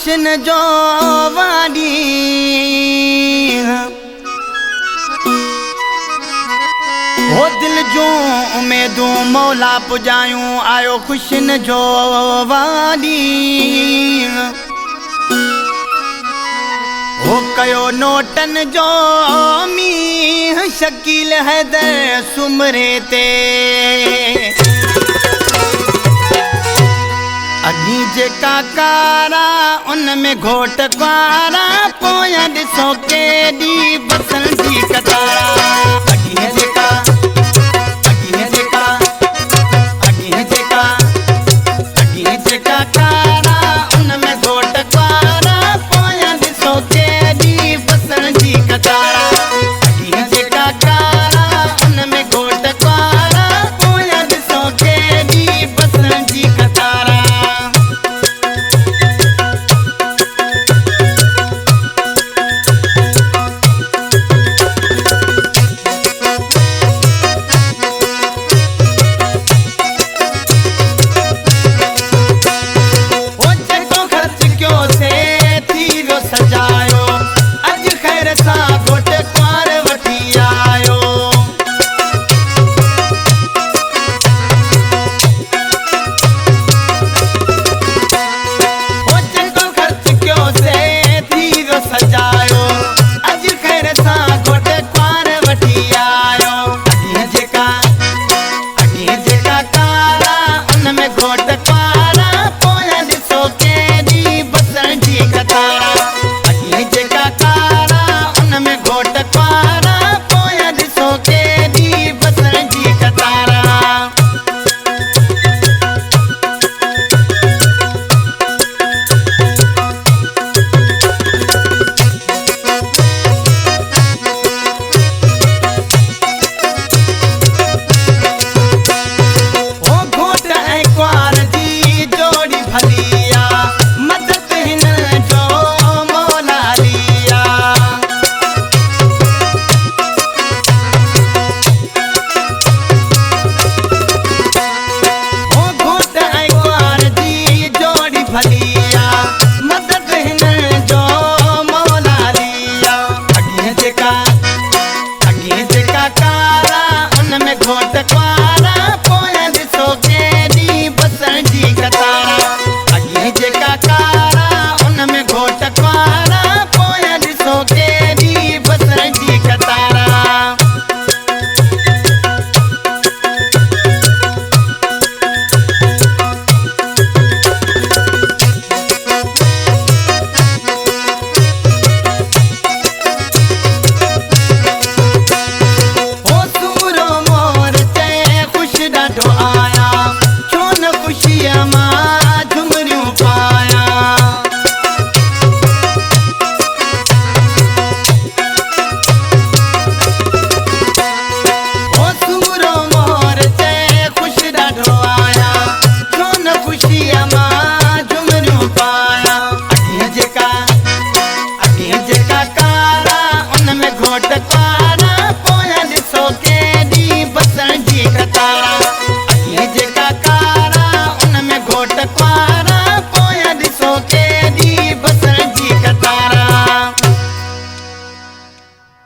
खुशन जो वाड़ी हो दिल जो उम्मीदूं मौला पुजायूं आयो खुशन जो वाड़ी हो कयो नोटन जो मींह शकील हैदर सुमरे ते अगी जेका कारा उन में घोट क्वारा पोयां ॾिसो केॾी बसण जी कतारा अगी जेका कारा उन में घोट क्वारा पोयां ॾिसो केॾी बसण जी कतारा अगी जेका कारा उन में घोट क्वारा पोयां ॾिसो केॾी बसण जी कतारा सजायो अज खैर सा घोट क्वार वठी आयो ओ चंगो खर्च क्यों से थी वो सजायो अज खैर सा घोट क्वार वठी आयो अगी जेका कारा उन में घोट क्वारा पोयां ॾिसो केॾी बसण जी कतारा घोट क्वारा पोयां ॾिसो केॾी बसण जी कतारा ओ घोट ऐं क्वार जी जोड़ी भलिया मदद हिन जो मौला लिया भलिया मदद हिन जो मौला लिया अगी जेका कारा उन में घोट क्वारा पोयां ॾिसो केॾी बसण जी कतारा अगी जेका कारा उन में घोट क्वारा पोयां ॾिसो केॾी बसण जी कतारा अगी जेका कारा उन में घोट क्वारा पोयां ॾिसो केॾी बसण जी कतारा अगी जेका कारा उन में घोट क्वारा